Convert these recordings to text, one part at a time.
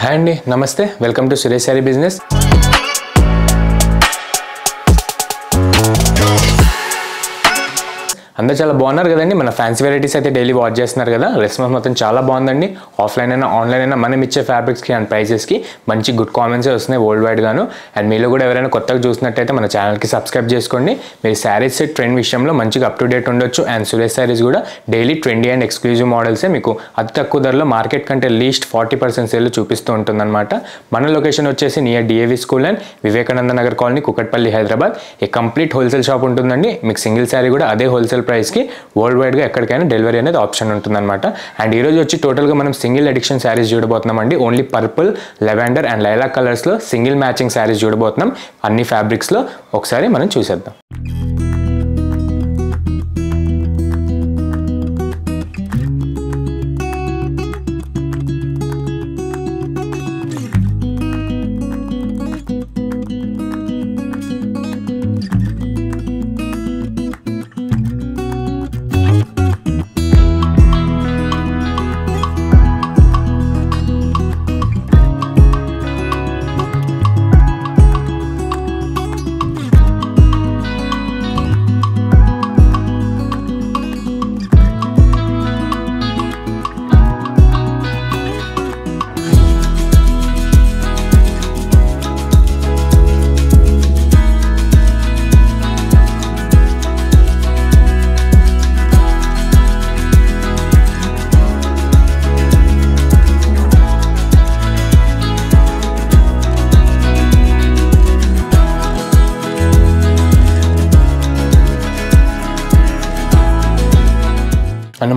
Hi అండి, నమస్తే. Welcome to Suresh sorry business. అందరూ చాలా బాగున్నారు కదండి. మన ఫ్యాన్సీ వెరైటీస్ అయితే డైలీ వాచ్ చేస్తున్నారు కదా. రెస్పాన్స్ మొత్తం చాలా బాగుందండి. ఆఫ్లైన్ అయినా ఆన్లైన్ అయినా మనం ఇచ్చే ఫ్యాబ్రిక్స్కి అండ్ ప్రైజెస్కి మంచి గుడ్ కామెంట్స్ వస్తున్నాయి వరల్డ్ వైడ్ గాను. అండ్ మీలో కూడా ఎవరైనా కొత్తగా చూసినట్టయితే మన ఛానల్కి సబ్స్క్రైబ్ చేసుకోండి. మీరు శారీస్ ట్రెండ్ విషయంలో మంచిగా అప్ టు డేట్ ఉండొచ్చు. అండ్ సురేష్ శారీస్ కూడా డైలీ ట్రెండీ అండ్ ఎక్స్క్లూజివ్ మోడల్సే మీకు అతి తక్కువ ధరలో మార్కెట్ కంటే లీస్ట్ 40% సేల్ చూపిస్తూ ఉంటుందన్నమాట. మన లొకేషన్ వచ్చేసి near DAV school and Vivekananda Nagar colony, Kukatpally, Hyderabad. A complete wholesale shop ఉంటుందండి. మీకు సింగిల్ శారీ కూడా అదే హోల్సేల్ ప్రైస్కి వరల్డ్ వైడ్గా ఎక్కడికైనా డెలివరీ అనేది ఆప్షన్ ఉంటుందన్నమాట. అండ్ ఈరోజు వచ్చి టోటల్గా మనం సింగిల్ ఎడిషన్ శారీస్ చూడబోతున్నామండి. Only purple, lavender and lilac కలర్స్లో సింగిల్ మ్యాచింగ్ శారీస్ చూడబోతున్నాం. అన్ని ఫ్యాబ్రిక్స్లో ఒకసారి మనం చూసేద్దాం.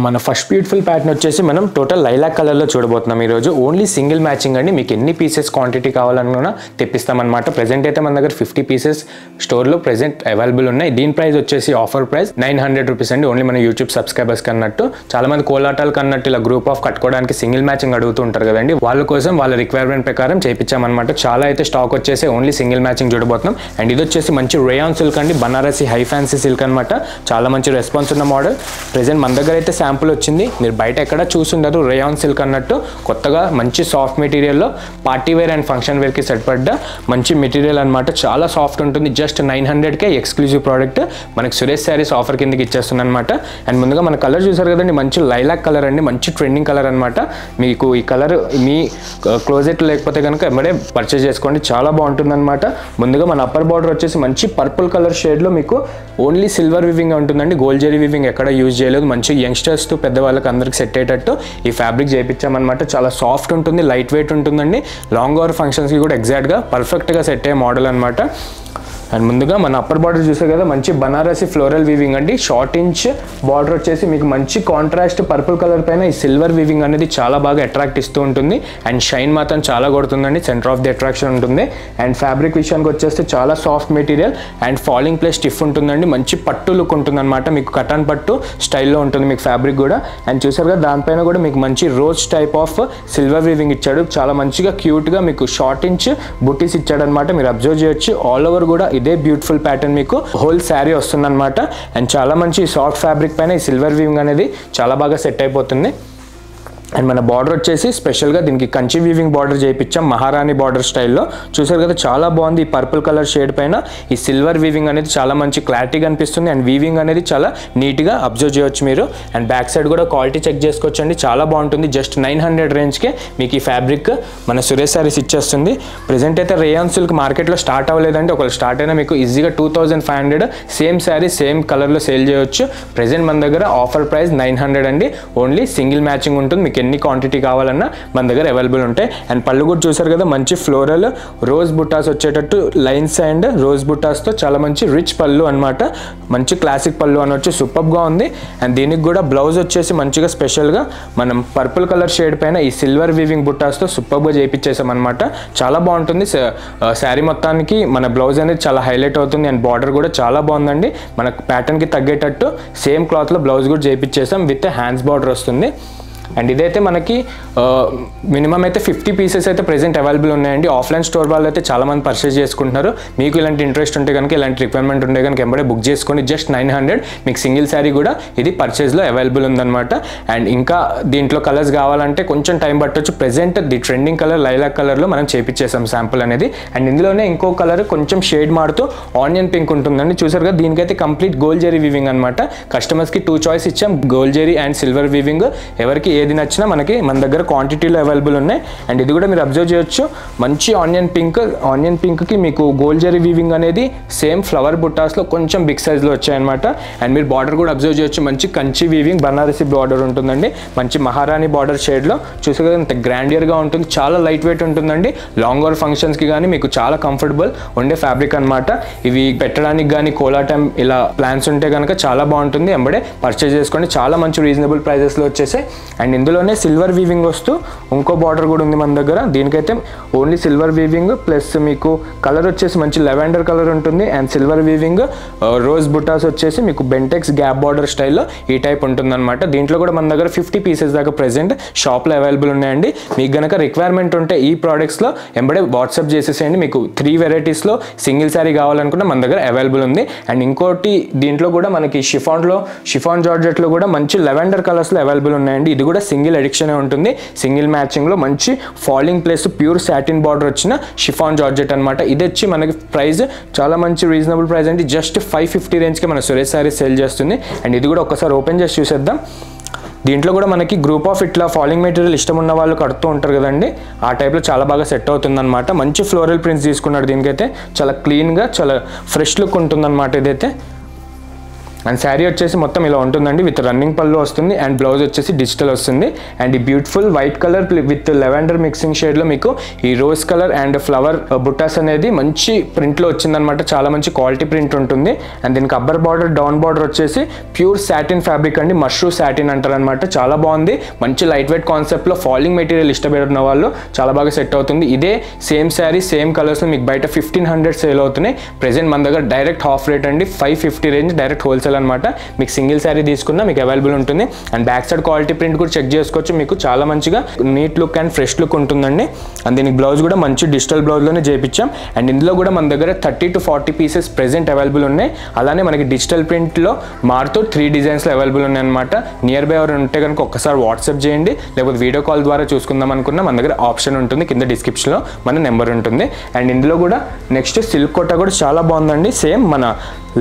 మన ఫస్ట్ బ్యూటిఫుల్ ప్యాటర్న్ వచ్చేసి మనం టోటల్ లైలాక్ కలర్లో చూడబోతున్నాం ఈరోజు. ఓన్లీ సింగిల్ మ్యాచింగ్ అండి. మీకు ఎన్ని పీసెస్ క్వాంటిటీ కావాలన్నా తెప్పిస్తామన్నమాట. ప్రెజెంట్ అయితే మన దగ్గర 50 పీసెస్ స్టోర్లో ప్రెజెంట్ అవైలబుల్ ఉన్నాయి. దీని ప్రైస్ వచ్చేసి ఆఫర్ ప్రైస్ 900 రూపీస్ అండి. ఓన్లీ మన యూట్యూబ్ సబ్స్క్రైబర్స్ కన్నట్టు. చాలా మంది కోలాటాలు కన్నట్టు ఇలా గ్రూప్ ఆఫ్ కట్టుకోవడానికి సింగిల్ మ్యాచింగ్ అడుగుతూ ఉంటారు కదండి. వాళ్ళ కోసం వాళ్ళ రిక్వైర్మెంట్ ప్రకారం చేయించామన్నమాట. చాలా అయితే స్టాక్ వచ్చేసి ఓన్లీ సింగిల్ మ్యాచింగ్ చూడబోతున్నాం. అండ్ ఇది వచ్చేసి మంచి రేయాన్ సిల్క్ అండి. బనారసి హై ఫ్యాన్సీ సిల్క్ అనమాట. చాలా మంచి రెస్పాన్స్ ఉన్న మోడల్. ప్రెజెంట్ మన దగ్గర అయితే శాంపుల్ వచ్చింది. మీరు బయట ఎక్కడ చూసుండరు రేయాన్ సిల్క్ అన్నట్టు. కొత్తగా మంచి సాఫ్ట్ మెటీరియల్లో పార్టీ వేర్ అండ్ ఫంక్షన్ వేర్కి సెట్ పడ్డ మంచి మెటీరియల్ అనమాట. చాలా సాఫ్ట్ ఉంటుంది. జస్ట్ 900కే ఎక్స్క్లూజివ్ ప్రోడక్ట్ మనకి సురేష్ శారీస్ ఆఫర్ కిందకి ఇచ్చేస్తుంది అనమాట. అండ్ ముందుగా మన కలర్ చూసారు కదండి, మంచి లైలాక్ కలర్ అండి. మంచి ట్రెండింగ్ కలర్ అనమాట. మీకు ఈ కలర్ మీ క్లోజెట్ లేకపోతే కనుక ఎమ్మడే పర్చేస్ చేసుకోండి. చాలా బాగుంటుంది అనమాట. ముందుగా మన అప్పర్ బార్డర్ వచ్చేసి మంచి పర్పుల్ కలర్ షేడ్లో మీకు ఓన్లీ సిల్వర్ వివింగ్ ఉంటుందండి. గోల్డ్ జెరీ వివింగ్ ఎక్కడ యూజ్ చేయలేదు. మంచి యంగ్స్టర్స్ పెద్దవాళ్ళకి అందరికి సెట్ అయ్యేటట్టు ఈ ఫ్యాబ్రిక్ చేయించామన్నమాట. చాలా సాఫ్ట్ ఉంటుంది, లైట్ వెయిట్ ఉంటుందండి. లాంగ్ అవర్ ఫంక్షన్స్కి కూడా ఎగ్జాక్ట్గా పర్ఫెక్ట్గా సెట్ అయ్యే మోడల్ అనమాట. అండ్ ముందుగా మన అప్పర్ బార్డర్ చూసారు కదా, మంచి బనారసి ఫ్లోరల్ వీవింగ్ అండి. షార్ట్ ఇంచ్ బార్డర్ వచ్చేసి మీకు మంచి కాంట్రాస్ట్ పర్పుల్ కలర్ పైన ఈ సిల్వర్ వీవింగ్ అనేది చాలా బాగా అట్రాక్ట్ ఇస్తూ ఉంటుంది. అండ్ షైన్ మాత్రం చాలా కొడుతుందండి. సెంటర్ ఆఫ్ ది అట్రాక్షన్ ఉంటుంది. అండ్ ఫ్యాబ్రిక్ విషయానికి వచ్చేస్తే చాలా soft material and falling plus stiff ఉంటుందండి. మంచి పట్టు లుక్ ఉంటుంది అనమాట. మీకు కటాన్ పట్టు స్టైల్లో ఉంటుంది మీకు ఫ్యాబ్రిక్ కూడా. అండ్ చూసారు కదా, దానిపైన కూడా మీకు మంచి rose type of silver weaving ఇచ్చాడు. చాలా మంచిగా క్యూట్గా మీకు షార్ట్ ఇంచ్ బుటీస్ ఇచ్చాడు అనమాట. మీరు అబ్జర్వ్ చేయొచ్చు. ఆల్ ఓవర్ కూడా ఇదే బ్యూటిఫుల్ ప్యాటర్న్ మీకు హోల్ శారీ వస్తుందన్నమాట. అండ్ చాలా మంచి సాఫ్ట్ ఫ్యాబ్రిక్ పైన ఈ సిల్వర్ వీవింగ్ అనేది చాలా బాగా సెట్ అయిపోతుంది. అండ్ మన బార్డర్ వచ్చేసి స్పెషల్గా దీనికి కంచి వీవింగ్ బార్డర్ చేయించాం మహారాణి బార్డర్ స్టైల్లో. చూసారు కదా, చాలా బాగుంది. ఈ పర్పుల్ కలర్ షేడ్ పైన ఈ సిల్వర్ వీవింగ్ అనేది చాలా మంచి క్లారిటీగా అనిపిస్తుంది. అండ్ వీవింగ్ అనేది చాలా నీట్గా అబ్జర్వ్ చేయొచ్చు మీరు. అండ్ బ్యాక్ సైడ్ కూడా క్వాలిటీ చెక్ చేసుకోవచ్చు అండి. చాలా బాగుంటుంది. జస్ట్ 900 రేంజ్కే మీకు ఈ ఫ్యాబ్రిక్ మన సురేష్ శారీస్ ఇచ్చేస్తుంది. ప్రెజెంట్ అయితే రేయాన్ సిల్క్ మార్కెట్లో స్టార్ట్ అవ్వలేదండి. ఒకవేళ స్టార్ట్ అయినా మీకు ఈజీగా 2500 సేమ్ శారీ సేమ్ కలర్లో సేల్ చేయవచ్చు. ప్రెజెంట్ మన దగ్గర ఆఫర్ ప్రైస్ 900 అండి. ఓన్లీ సింగిల్ మ్యాచింగ్ ఉంటుంది. మీకు ఎన్ని క్వాంటిటీ కావాలన్నా మన దగ్గర అవైలబుల్ ఉంటాయి. అండ్ పళ్ళు కూడా చూసారు కదా, మంచి ఫ్లోరల్ రోజ్ బుట్టాస్ వచ్చేటట్టు లైన్స్ అండ్ రోజ్ బుట్టాస్తో చాలా మంచి రిచ్ పళ్ళు అనమాట. మంచి క్లాసిక్ పళ్ళు అనొచ్చు. సూపర్గా ఉంది. అండ్ దీనికి కూడా బ్లౌజ్ వచ్చేసి మంచిగా స్పెషల్గా మనం పర్పుల్ కలర్ షేడ్ పైన ఈ సిల్వర్ వీవింగ్ బుట్టాస్తో సూపర్గా చేయించేసాం అనమాట. చాలా బాగుంటుంది. శారీ మొత్తానికి మన బ్లౌజ్ అనేది చాలా హైలైట్ అవుతుంది. అండ్ బార్డర్ కూడా చాలా బాగుందండి. మన ప్యాటర్న్కి తగ్గేటట్టు సేమ్ క్లాత్లో బ్లౌజ్ కూడా చేయించేసాం. విత్ హ్యాండ్స్ బార్డర్ వస్తుంది. అండ్ ఇదైతే మనకి మినిమం అయితే 50 పీసెస్ అయితే ప్రెజెంట్ అవైలబుల్ ఉన్నాయండి. ఆఫ్లైన్ స్టోర్ వాళ్ళు అయితే చాలామంది పర్చేస్ చేసుకుంటున్నారు. మీకు ఇలాంటి ఇంట్రెస్ట్ ఉంటే కనుక, ఇలాంటి రిక్వైర్మెంట్ ఉంటే కనుక ఎంబడే బుక్ చేసుకొని జస్ట్ 900 మీకు సింగిల్ శారీ కూడా ఇది పర్చేస్లో అవైలబుల్ ఉందన్నమాట. అండ్ ఇంకా దీంట్లో కలర్స్ కావాలంటే కొంచెం టైం పట్టొచ్చు. Present the trending colour lilac కలర్లో మనం చేపించేసాం శాంపుల్ అనేది. అండ్ ఇందులోనే ఇంకో కలర్ కొంచెం షేడ్ మారుతూ ఆనియన్ పింక్ ఉంటుందండి. చూసారు కదా, దీనికైతే కంప్లీట్ గోల్డ్ జరీ వీవింగ్ అనమాట. కస్టమర్స్కి 2 చాయిస్ ఇచ్చాం, gold zari and silver weaving. ఎవరికి ఏది నచ్చినా మనకి మన దగ్గర క్వాంటిటీలో అవైలబుల్ ఉన్నాయి. అండ్ ఇది కూడా మీరు అబ్జర్వ్ చేయొచ్చు, మంచి ఆనియన్ పింక్కి మీకు గోల్డ్ జరీ వీవింగ్ అనేది సేమ్ ఫ్లవర్ బుట్టాస్లో కొంచెం బిగ్ సైజ్లో వచ్చాయన్నమాట. అండ్ మీరు బార్డర్ కూడా అబ్జర్వ్ చేయొచ్చు, మంచి కంచి వీవింగ్ బనారసి బార్డర్ ఉంటుందండి. మంచి మహారాణి బార్డర్ షేడ్లో చూసే కదా, ఇంత గ్రాండియర్గా ఉంటుంది. చాలా లైట్ వెయిట్ ఉంటుందండి. లాంగ్ అవర్ ఫంక్షన్స్కి కానీ మీకు చాలా కంఫర్టబుల్ ఉండే ఫ్యాబ్రిక్ అనమాట. ఇవి పెట్టడానికి కానీ కోలా టైం ఇలా ప్లాన్స్ ఉంటే కనుక చాలా బాగుంటుంది. ఎంబడే పర్చేజ్ చేసుకోండి, చాలా మంచి రీజనబుల్ ప్రైజెస్లో వచ్చేసాయి. అండ్ ఇందులోనే సిల్వర్ వీవింగ్ వస్తూ ఇంకో బార్డర్ కూడా ఉంది మన దగ్గర. దీనికైతే ఓన్లీ సిల్వర్ వీవింగ్ ప్లస్ మీకు కలర్ వచ్చేసి మంచి లెవెండర్ కలర్ ఉంటుంది. అండ్ సిల్వర్ వీవింగ్ రోజ్ బుటాస్ వచ్చేసి మీకు బెంటెక్స్ గ్యాప్ బార్డర్ స్టైల్లో ఈ టైప్ ఉంటుందన్నమాట. దీంట్లో కూడా మన దగ్గర 50 పీసెస్ దాకా ప్రెజెంట్ షాప్లో అవైలబుల్ ఉన్నాయండి. మీకు కనుక రిక్వైర్మెంట్ ఉంటే ఈ ప్రోడక్ట్స్లో ఎంబడే వాట్సాప్ చేసేసేయండి. మీకు 3 వెరైటీస్లో సింగిల్ శారీ కావాలనుకున్న మన దగ్గర అవైలబుల్ ఉంది. అండ్ ఇంకోటి దీంట్లో కూడా మనకి షిఫాన్ జార్జెట్లో కూడా మంచి లెవెండర్ కలర్స్లో అవైలబుల్ ఉన్నాయండి. ఇది కూడా సింగిల్ ఎడిక్షనే ఉంటుంది. సింగిల్ మ్యాచింగ్లో మంచి falling place pure satin border వచ్చిన షిఫాన్ జార్జెట్ అనమాట. ఇది వచ్చి మనకి ప్రైస్ చాలా మంచి రీజనబుల్ ప్రైస్ అండి. జస్ట్ 550 రేంజ్కి మన సురేష్ శారీ సేల్ చేస్తుంది. అండ్ ఇది కూడా ఒకసారి ఓపెన్ చేసి చూసేద్దాం. దీంట్లో కూడా మనకి గ్రూప్ ఆఫ్ ఇట్లా ఫాలింగ్ మెటీరియల్ ఇష్టం ఉన్న వాళ్ళు కడుతూ ఉంటారు కదండి, ఆ టైప్లో చాలా బాగా సెట్ అవుతుందన్నమాట. మంచి ఫ్లోరల్ ప్రింట్స్ తీసుకున్నాడు. దీనికైతే చాలా క్లీన్గా చాలా ఫ్రెష్ లుక్ ఉంటుందన్నమాట ఇదైతే. అండ్ శారీ వచ్చేసి మొత్తం ఇలా ఉంటుందండి. విత్ రన్నింగ్ పళ్ళు వస్తుంది. అండ్ బ్లౌజ్ వచ్చేసి డిజిటల్ వస్తుంది. అండ్ ఈ beautiful white colour with lavender mixing షేడ్లో మీకు ఈ రోజ్ కలర్ అండ్ ఫ్లవర్ బుట్టాస్ అనేది మంచి ప్రింట్లో వచ్చిందనమాట. చాలా మంచి క్వాలిటీ ప్రింట్ ఉంటుంది. అండ్ దీనికి అబ్బర్ బార్డర్ డౌన్ బార్డర్ వచ్చేసి ప్యూర్ సాటిన్ ఫ్యాబ్రిక్ అండి, మష్రూ సాటిన్ అంటారనమాట. చాలా బాగుంది. మంచి లైట్ వెయిట్ కాన్సెప్ట్లో ఫాలింగ్ మెటీరియల్ ఇష్టపడిన వాళ్ళు చాలా బాగా సెట్ అవుతుంది. ఇదే సేమ్ శారీ సేమ్ కలర్స్లో మీకు బయట 1500 సేల్ అవుతున్నాయి. ప్రెజెంట్ మన దగ్గర డైరెక్ట్ హాఫ్ రేట్ అండి, 550 రేంజ్ డైరెక్ట్ హోల్సేల్ అనమాట. మీకు సింగిల్ శారీ తీసుకున్నా మీకు అవైలబుల్ ఉంటుంది. And back side quality print కూడా చెక్ చేసుకోవచ్చు. మీకు చాలా మంచిగా neat look and fresh look ఉంటుందండి. అండ్ దీనికి బ్లౌజ్ కూడా మంచి డిజిటల్ బ్లౌజ్లోనే చేయించాం. అండ్ ఇందులో కూడా మన దగ్గర 30 to 40 పీసెస్ ప్రెజెంట్ అవైలబుల్ ఉన్నాయి. అలానే మనకి డిజిటల్ ప్రింట్లో మారుతూ 3 డిజైన్స్లో అవైలబుల్ ఉన్నాయి అనమాట. నియర్ బై ఎవరు ఉంటే కనుక ఒక్కసారి వాట్సాప్ చేయండి, లేకపోతే వీడియో కాల్ ద్వారా చూసుకుందాం అనుకున్నా మన దగ్గర ఆప్షన్ ఉంటుంది. కింద డిస్క్రిప్షన్లో మన నెంబర్ ఉంటుంది. అండ్ ఇందులో కూడా నెక్స్ట్ సిల్క్ కోటా కూడా చాలా బాగుందండి. సేమ్ మన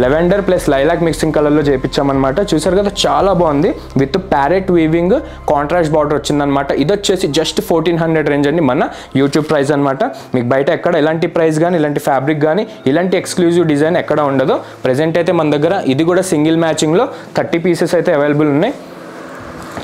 లెవెండర్ ప్లస్ లైలాక్ మిక్సింగ్ కలర్లో చేయించామన్నమాట. చూసారు కదా, చాలా బాగుంది. With parrot weaving contrast border వచ్చిందనమాట. ఇది వచ్చేసి జస్ట్ 1400 రేంజ్ అండి మన యూట్యూబ్ ప్రైస్ అనమాట. మీకు బయట ఎక్కడ ఎలాంటి ప్రైస్ కానీ ఇలాంటి ఫ్యాబ్రిక్ కానీ ఇలాంటి ఎక్స్క్లూజివ్ డిజైన్ ఎక్కడ ఉండదు. ప్రెజెంట్ అయితే మన దగ్గర ఇది కూడా సింగిల్ మ్యాచింగ్లో 30 పీసెస్ అయితే అవైలబుల్ ఉన్నాయి.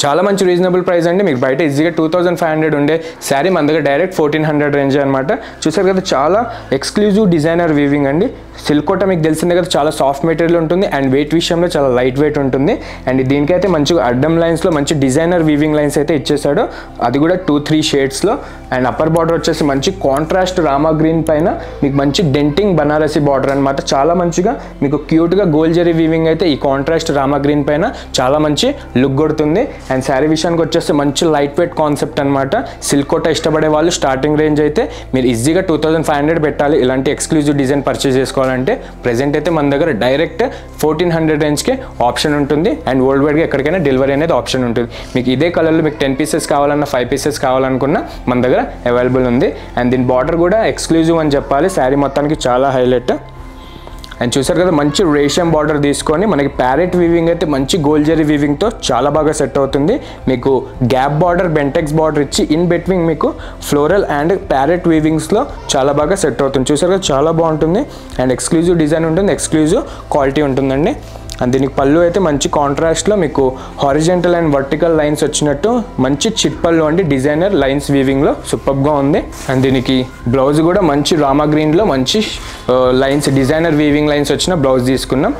చాలా మంచి రీజనబుల్ ప్రైస్ అండి. మీకు బయట ఈజీగా 2500 ఉండే శారీ మన దగ్గర డైరెక్ట్ 1400 రేంజ్ అనమాట. చూసారు కదా, చాలా ఎక్స్క్లూజివ్ డిజైనర్ వీవింగ్ అండి. సిల్క్ కోట మీకు తెలిసిందే కదా, చాలా సాఫ్ట్ మెటీరియల్ ఉంటుంది. అండ్ వెయిట్ విషయంలో చాలా లైట్ వెయిట్ ఉంటుంది. అండ్ దీనికైతే మంచిగా అడ్డం లైన్స్లో మంచి డిజైనర్ వీవింగ్ లైన్స్ అయితే ఇచ్చేసాడు. అది కూడా 2-3 షేడ్స్లో. అండ్ అప్పర్ బార్డర్ వచ్చేసి మంచి కాంట్రాస్ట్ రామా గ్రీన్ పైన మీకు మంచి డెంటింగ్ బనారసి బార్డర్ అనమాట. చాలా మంచిగా మీకు క్యూట్గా గోల్డ్ జరీ వీవింగ్ అయితే ఈ కాంట్రాస్ట్ రామా గ్రీన్ పైన చాలా మంచి లుక్ కొడుతుంది. అండ్ శారీ విషయానికి వచ్చేస్తే మంచి లైట్ వెయిట్ కాన్సెప్ట్ అనమాట. సిల్క్ కోట ఇష్టపడే వాళ్ళు స్టార్టింగ్ రేంజ్ అయితే మీరు ఈజీగా 2500 పెట్టాలి ఇలాంటి ఎక్స్క్లూజివ్ డిజైన్ పర్చేస్ చేసుకోవాలంటే. ప్రెజెంట్ అయితే మన దగ్గర డైరెక్ట్ 1400 రేంజ్కే ఆప్షన్ ఉంటుంది. అండ్ వరల్డ్ వైడ్గా ఎక్కడికైనా డెలివరీ అనేది ఆప్షన్ ఉంటుంది. మీకు ఇదే కలర్లో మీకు 10 పీసెస్ కావాలన్నా 5 పీసెస్ కావాలనుకున్నా మన దగ్గర అవైలబుల్ ఉంది. అండ్ దీని బార్డర్ కూడా ఎక్స్క్లూజివ్ అని చెప్పాలి. శారీ మొత్తానికి చాలా హైలైట్. అండ్ చూసారు కదా, మంచి రేషియం బార్డర్ తీసుకొని మనకి ప్యారెట్ వీవింగ్ అయితే మంచి గోల్డ్ జరీ వీవింగ్తో చాలా బాగా సెట్ అవుతుంది. మీకు గ్యాప్ బార్డర్ బెంటెక్స్ బార్డర్ ఇచ్చి ఇన్ బిట్వీన్ మీకు ఫ్లోరల్ అండ్ ప్యారెట్ వీవింగ్స్లో చాలా బాగా సెట్ అవుతుంది. చూసారు కదా, చాలా బాగుంటుంది. అండ్ ఎక్స్క్లూజివ్ డిజైన్ ఉంటుంది, ఎక్స్క్లూజివ్ క్వాలిటీ ఉంటుందండి. అండ్ దీనికి పళ్ళు అయితే మంచి కాంట్రాస్ట్లో మీకు హారిజెంటల్ అండ్ వర్టికల్ లైన్స్ వచ్చినట్టు మంచి చిట్ పళ్ళు అండి, డిజైనర్ లైన్స్ వీవింగ్లో సూపర్గా ఉంది. అండ్ దీనికి బ్లౌజ్ కూడా మంచి రామా గ్రీన్లో మంచి లైన్స్ డిజైనర్ వీవింగ్ లైన్స్ వచ్చిన బ్లౌజ్ తీసుకున్నాం.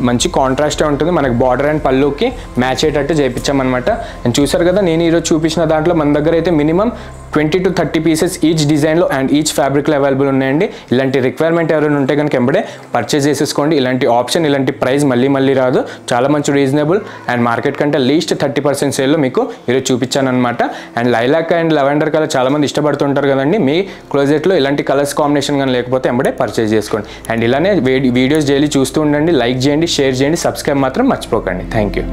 మంచి కాంట్రాస్టే ఉంటుంది. మనకి బార్డర్ అండ్ పళ్ళుకి మ్యాచ్ అయ్యేటట్టు చేయించామన్నమాట. అండ్ చూసారు కదా, నేను ఈరోజు చూపించిన దాంట్లో మన దగ్గర అయితే మినిమం 20 to 30 పీసెస్ ఈచ్ డిజైన్లో అండ్ ఈచ్ ఫ్యాబ్రిక్లో అవైలబుల్ ఉన్నాయండి. ఇలాంటి రిక్వైర్మెంట్ ఎవరైనా ఉంటే కనుక ఎంబడే పర్చేస్ చేసేసుకోండి. ఇలాంటి ఆప్షన్, ఇలాంటి ప్రైస్ మళ్ళీ రాదు. చాలా మంచి రీజనబుల్ అండ్ మార్కెట్ కంటే లీస్ట్ 30% సేల్లో మీకు ఈరోజు చూపించాను అనమాట. And lilac and lavender colour చాలామంది ఇష్టపడుతుంటారు కదండి. మీ క్లోజెట్లో ఇలాంటి కలర్స్ కాంబినేషన్ కానీ లేకపోతే ఎంబడే పర్చేస్ చేసుకోండి. అండ్ ఇలానే వీడియోస్ డైలీ చూస్తూ ఉండండి. లైక్ చేయండి, షేర్ చేయండి, సబ్స్క్రైబ్ మాత్రం మర్చిపోకండి. Thank you.